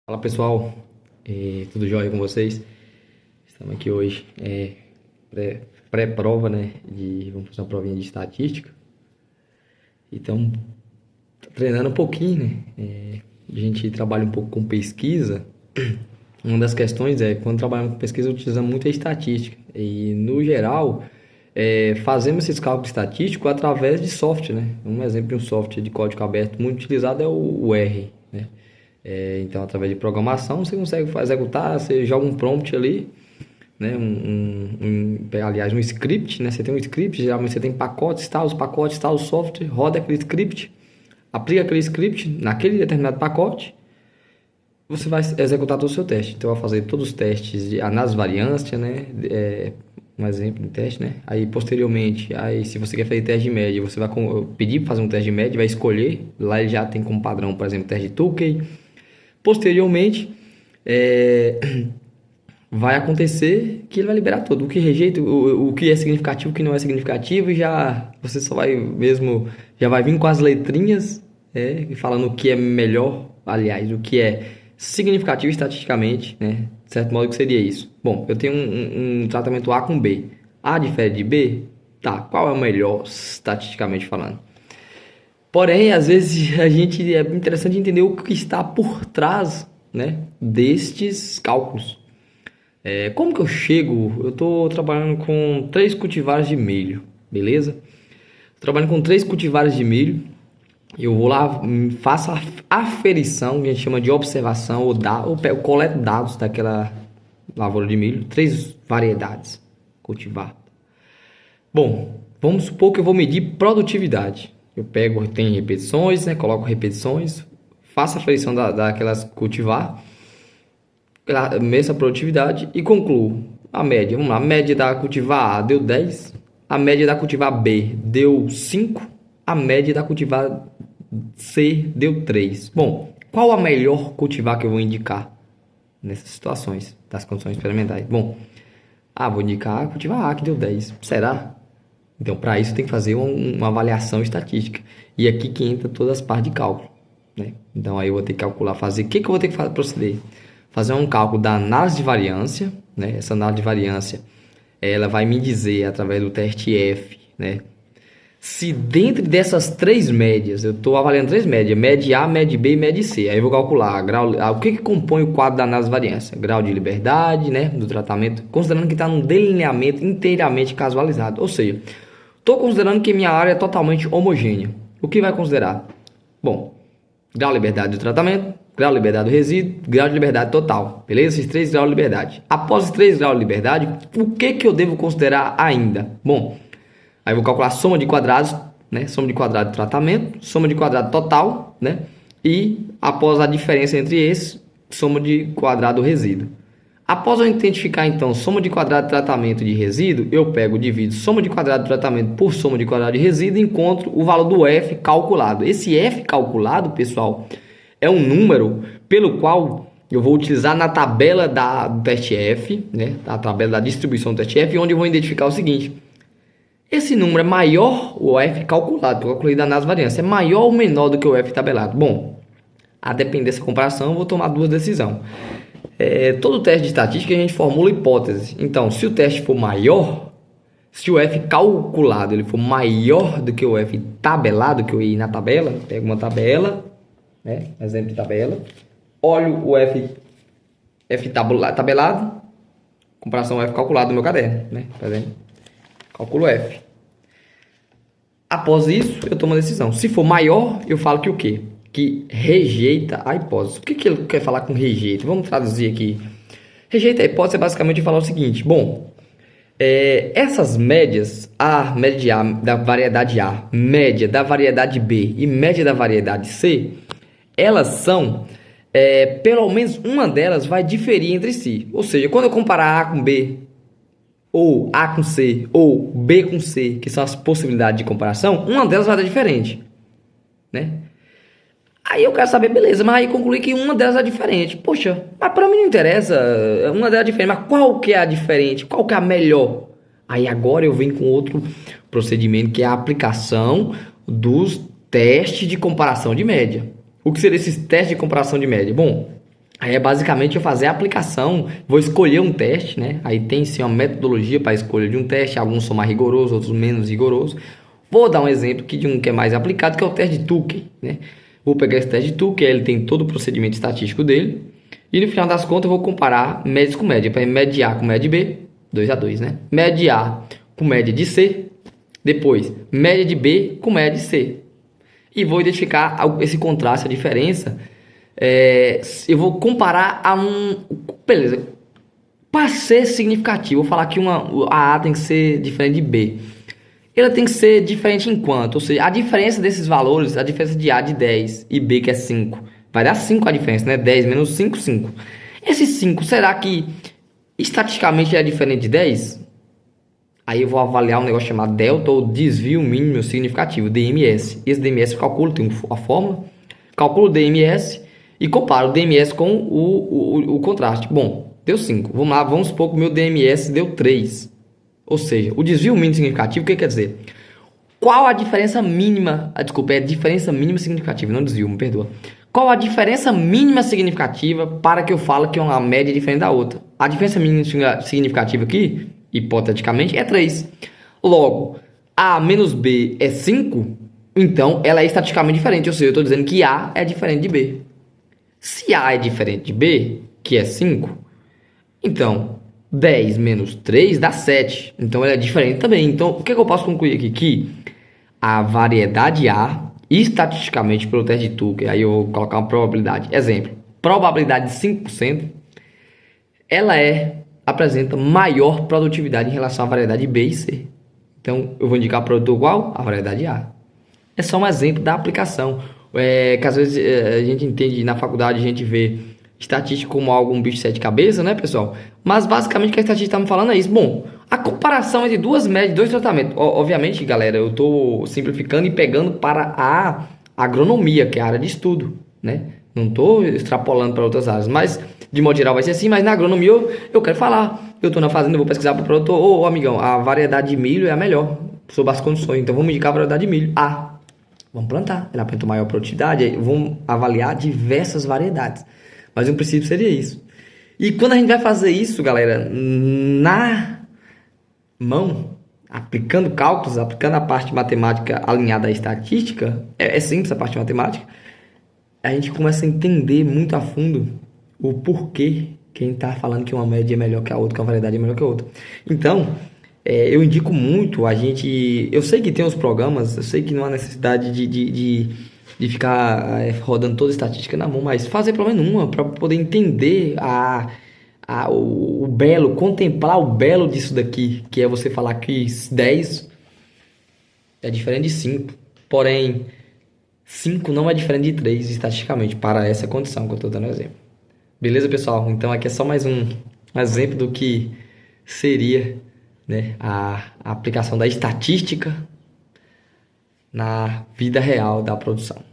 Fala pessoal, tudo jóia com vocês? Estamos aqui hoje, pré-prova, né? Vamos fazer uma provinha de estatística. Então, treinando um pouquinho, né? A gente trabalha um pouco com pesquisa. Uma das questões é, quando trabalhamos com pesquisa, utilizamos muito a estatística. E, no geral, fazemos esses cálculos estatísticos através de software, né? Um exemplo de um software de código aberto muito utilizado é o R, né? Então, através de programação, você consegue executar, você joga um prompt ali, né? Aliás, um script, né? Você tem um script, geralmente você tem pacotes, tá? Os pacotes, tá? O software roda aquele script, aplica aquele script naquele determinado pacote, você vai executar todo o seu teste. Então, vai fazer todos os testes de análise de variância, né? Um exemplo de teste, né? Aí, posteriormente, se você quer fazer teste de média, você vai pedir para fazer um teste de média, vai escolher. Lá ele já tem como padrão, por exemplo, teste de Tukey. Posteriormente, vai acontecer que ele vai liberar tudo. O que rejeita, o que é significativo, o que não é significativo, você só vai mesmo, já vai vir com as letrinhas, falando o que é melhor, aliás, o que é significativo estatisticamente, né? De certo modo, que seria isso. Bom, eu tenho um tratamento A com B. A difere de B? Tá, qual é o melhor estatisticamente falando? Porém, às vezes é interessante entender o que está por trás, né, destes cálculos. Como que eu chego? Eu estou trabalhando com 3 cultivares de milho, beleza? Trabalhando com 3 cultivares de milho. Eu vou lá, faço a aferição, que a gente chama de observação, ou coleto dados daquela lavoura de milho. 3 variedades cultivar. Bom, vamos supor que eu vou medir produtividade. Eu tem repetições, né? Coloco repetições, faço a aferição daquelas cultivar, meço a produtividade e concluo a média. Vamos lá, a média da cultivar A deu 10, a média da cultivar B deu 5, a média da cultivar C deu 3. Bom, qual a melhor cultivar que eu vou indicar nessas situações, das condições experimentais? Bom, vou indicar a cultivar A que deu 10. Será? Então, para isso, tem que fazer uma avaliação estatística. E aqui que entra todas as partes de cálculo, né? Então, aí eu vou ter que calcular, fazer... O que eu vou ter que proceder? Fazer um cálculo da análise de variância, né? Essa análise de variância, ela vai me dizer, através do teste F, né? Se dentro dessas 3 médias, eu estou avaliando 3 médias, média A, média B e média C. Aí eu vou calcular o que compõe o quadro da análise de variância. Grau de liberdade, né, do tratamento, considerando que está num delineamento inteiramente casualizado. Ou seja, estou considerando que minha área é totalmente homogênea. O que vai considerar? Bom, grau de liberdade do tratamento, grau de liberdade do resíduo, grau de liberdade total. Beleza? Esses 3 graus de liberdade. Após os 3 graus de liberdade, o que eu devo considerar ainda? Bom, aí eu vou calcular a soma de quadrados, né? Soma de quadrado do tratamento, soma de quadrado total, né? E após a diferença entre esses, soma de quadrado do resíduo. Após eu identificar, então, soma de quadrado de tratamento de resíduo, eu divido soma de quadrado de tratamento por soma de quadrado de resíduo e encontro o valor do F calculado. Esse F calculado, pessoal, é um número pelo qual eu vou utilizar na tabela do teste F, né? A tabela da distribuição do teste F, onde eu vou identificar o seguinte: esse número é maior, o F calculado, que eu calculei da análise de variância, é maior ou menor do que o F tabelado? Bom, a depender dessa comparação, eu vou tomar 2 decisões. Todo teste de estatística a gente formula hipótese. Então, se o teste for maior, se o F calculado ele for maior do que o F tabelado, que eu ia na tabela, pego uma tabela, né? Exemplo de tabela, olho o F tabelado, comparação ao F calculado no meu caderno, né? Tá vendo? Calculo F. Após isso, eu tomo uma decisão. Se for maior, eu falo que o quê? Que rejeita a hipótese. O que ele quer falar com rejeita? Vamos traduzir aqui. Rejeita a hipótese é basicamente falar o seguinte. Bom, essas médias, a média da variedade A, média da variedade B e média da variedade C, elas são, pelo menos uma delas vai diferir entre si. Ou seja, quando eu comparar A com B, ou A com C, ou B com C, que são as possibilidades de comparação, uma delas vai dar diferente, né? Aí eu quero saber, beleza, mas aí concluí que uma delas é diferente. Poxa, mas para mim não interessa, uma delas é diferente, mas qual que é a diferente? Qual que é a melhor? Aí agora eu venho com outro procedimento, que é a aplicação dos testes de comparação de média. O que seria esses testes de comparação de média? Bom, Aí é basicamente eu fazer a aplicação, vou escolher um teste, né? Aí tem sim uma metodologia para a escolha de um teste, alguns são mais rigorosos, outros menos rigorosos. Vou dar um exemplo aqui de um que é mais aplicado, que é o teste de Tukey, né? Vou pegar esse teste de Tukey, ele tem todo o procedimento estatístico dele, e no final das contas eu vou comparar médias com média, para média A com média B, 2 a 2, né? Média A com média de C, depois média de B com média de C. E vou identificar esse contraste, a diferença. Eu vou comparar a um... Beleza. Para ser significativo, vou falar que a A tem que ser diferente de B. Ela tem que ser diferente em quanto? Ou seja, a diferença desses valores, a diferença de A de 10 e B que é 5, vai dar 5 a diferença, né? 10 menos 5, 5. Esse 5, será que estatisticamente é diferente de 10? Aí eu vou avaliar um negócio chamado delta ou desvio mínimo significativo, DMS. Esse DMS eu calculo, tem a fórmula, calculo o DMS e comparo o DMS com o contraste. Bom, deu 5. Vamos lá, vamos supor que o meu DMS deu 3. Ou seja, o desvio mínimo significativo, o que quer dizer? Qual a diferença mínima? Desculpa, é diferença mínima significativa, não desvio, me perdoa. Qual a diferença mínima significativa para que eu fale que uma média é diferente da outra? A diferença mínima significativa aqui, hipoteticamente, é 3. Logo, A menos B é 5, então ela é estatisticamente diferente. Ou seja, eu estou dizendo que A é diferente de B. Se A é diferente de B, que é 5, então 10 menos 3 dá 7. Então ela é diferente também. Então o que eu posso concluir aqui? Que a variedade A, estatisticamente pelo teste de Tukey, aí eu vou colocar uma probabilidade. Exemplo, probabilidade de 5%, ela apresenta maior produtividade em relação à variedade B e C. Então eu vou indicar produtor qual? A variedade A. É só um exemplo da aplicação. Que às vezes a gente entende, na faculdade a gente vê estatística como algo, um bicho de 7 cabeças, né, pessoal? Mas basicamente o que a estatística está me falando é isso. Bom, a comparação entre duas médias, dois tratamentos. Obviamente, galera, eu estou simplificando e pegando para a agronomia, que é a área de estudo, né? Não estou extrapolando para outras áreas, mas de modo geral vai ser assim. Mas na agronomia eu quero falar. Eu estou na fazenda, eu vou pesquisar para o produtor. Ô, amigão, a variedade de milho é a melhor, sob as condições. Então vamos indicar a variedade de milho. Vamos plantar. Ela apresenta maior produtividade. Vamos avaliar diversas variedades. Mas um princípio seria isso. E quando a gente vai fazer isso, galera, na mão, aplicando cálculos, aplicando a parte matemática alinhada à estatística, é simples a parte matemática, a gente começa a entender muito a fundo o porquê quem está falando que uma média é melhor que a outra, que uma variedade é melhor que a outra. Então, eu indico muito a gente... Eu sei que tem os programas, eu sei que não há necessidade de ficar rodando toda a estatística na mão, mas fazer pelo menos uma para poder entender o belo, contemplar o belo disso daqui, que é você falar que 10 é diferente de 5, porém 5 não é diferente de 3 estatisticamente, para essa condição que eu estou dando exemplo. Beleza, pessoal? Então aqui é só mais um exemplo do que seria, né, a aplicação da estatística na vida real da produção.